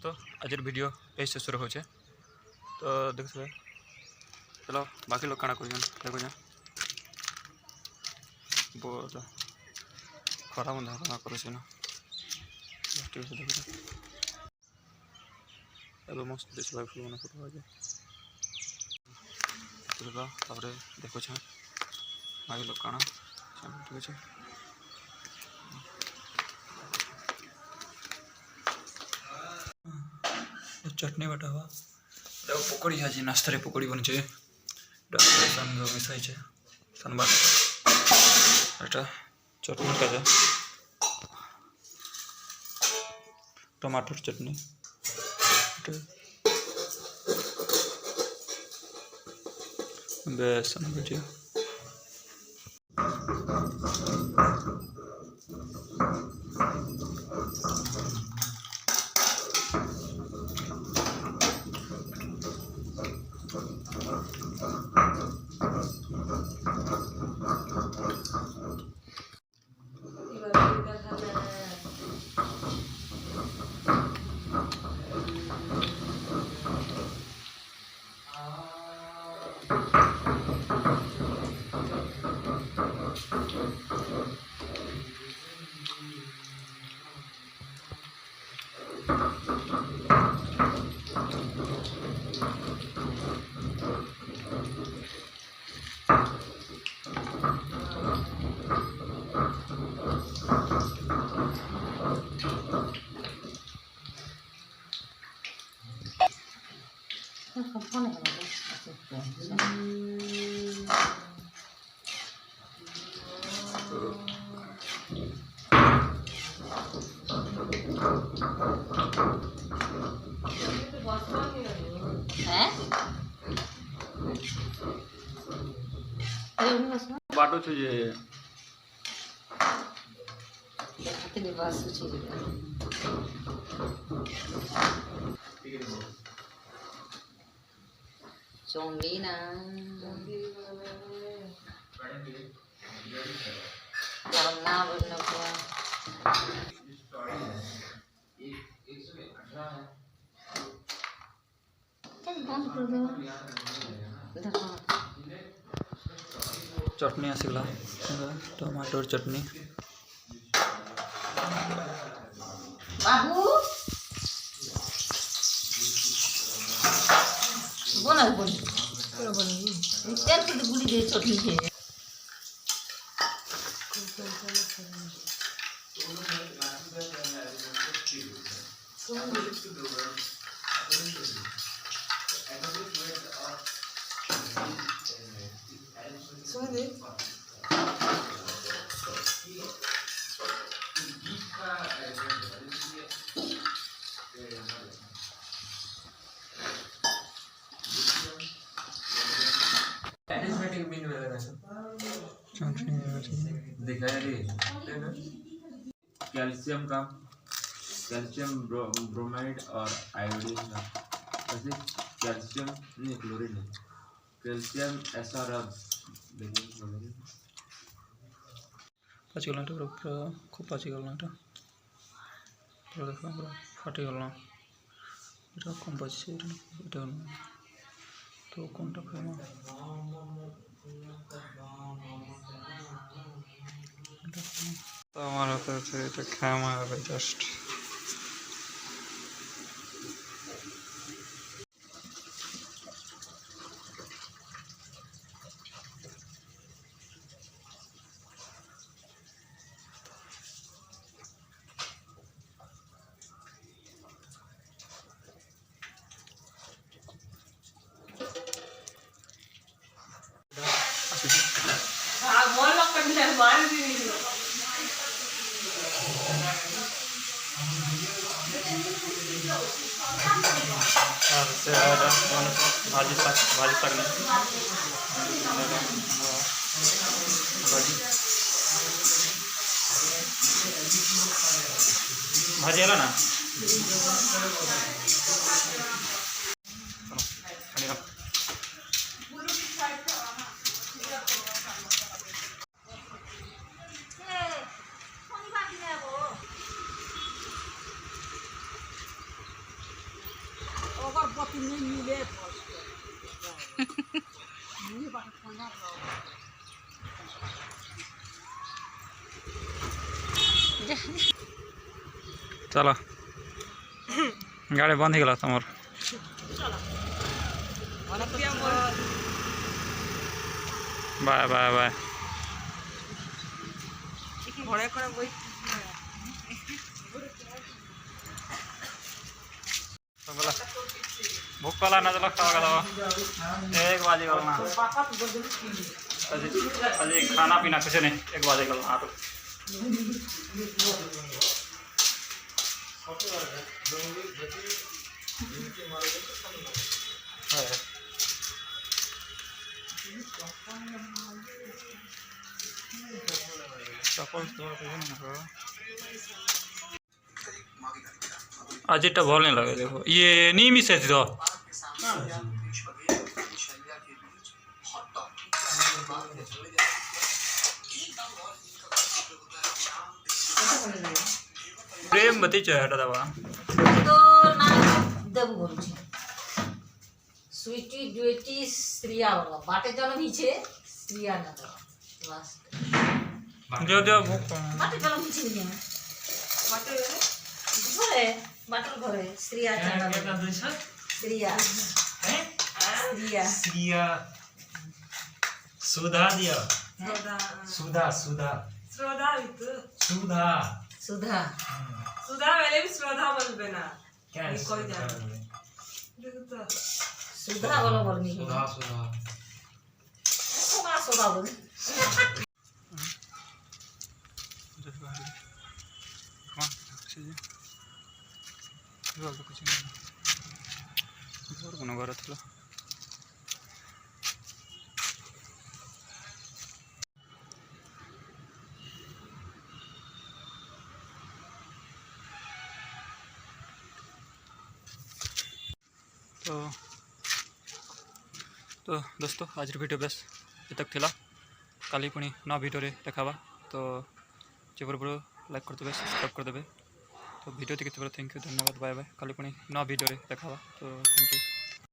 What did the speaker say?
तो आज वीडियो यही शेष हो तो देख चलो बाकी लोग काଣା कर देखो बहुत खरा बंधा काଣା कर मस्त दिख फोटो आज देखो बाकी लोग काଣା ठीक है। चटनी बटा हुआ पकड़ी आज नाश्ता पकड़ी बनी मिसाई शनिवार चटनी का टमाटर चटनी बेसन भुजिया बाटो छे जे तेरी बात सोची चोंगी ना करना बनना हुआ चटनी आसला टमाटर चटनी बाबू बोला बोल तेल के गुली दे चटनी है कैल्शियम का कैल्शियम ब्रोमाइड और आयोडीन का वैसे कैल्शियम नहीं क्लोरीन है कैल्शियम ऐसा रब पाचिगल पूरा खूब पाचिगल पूरा देखो पूरा फाटिगल कम पाचे तो कौन खाइम तो हमारा तो खाइम जस्ट भाजी भाजी भाजी है ना चलो गाड़ी बंद हो गला तुम बाय बाय बाय भूख कला ना चलो खावा दवा 1 बजे गल ना अजी खाना पीना कुछ नहीं 1 बजे गल ना तो आज इटा भल नहीं लगे देखो ये नहीं मिसे तो प्रेम बती चेहरा दवा तो ना देव बोलू स्वीटी डुएटी श्रिया वाला बाटे जल नीचे श्रिया ना दवा लास्ट जो जो भूख बाटे जल नीचे नहीं है बाटे घरे बाटे घरे श्रिया चंदा श्रिया श्रिया श्रिया सुधा दिया सुधा सुधा श्रद्धा इतु सुधा सुधा सुधा वाले भी श्रद्धा बोलबे ना क्या ये कोई सुधा जाने बोले? देखो तो सुधा वाला बोलनी सुधा सुधा सुधा सुधा बोल घर थी तो दोस्तों आज वीडियो बस ये तक थिला काली पुणी ना वीडियो रे देखावा तो जेबर बड़ो लाइक कर देबे सब्सक्राइब कर देबे तो वीडियो देखते थैंक यू धन्यवाद बाय बाय काली पुणी ना वीडियो रे देखावा तो थैंक यू।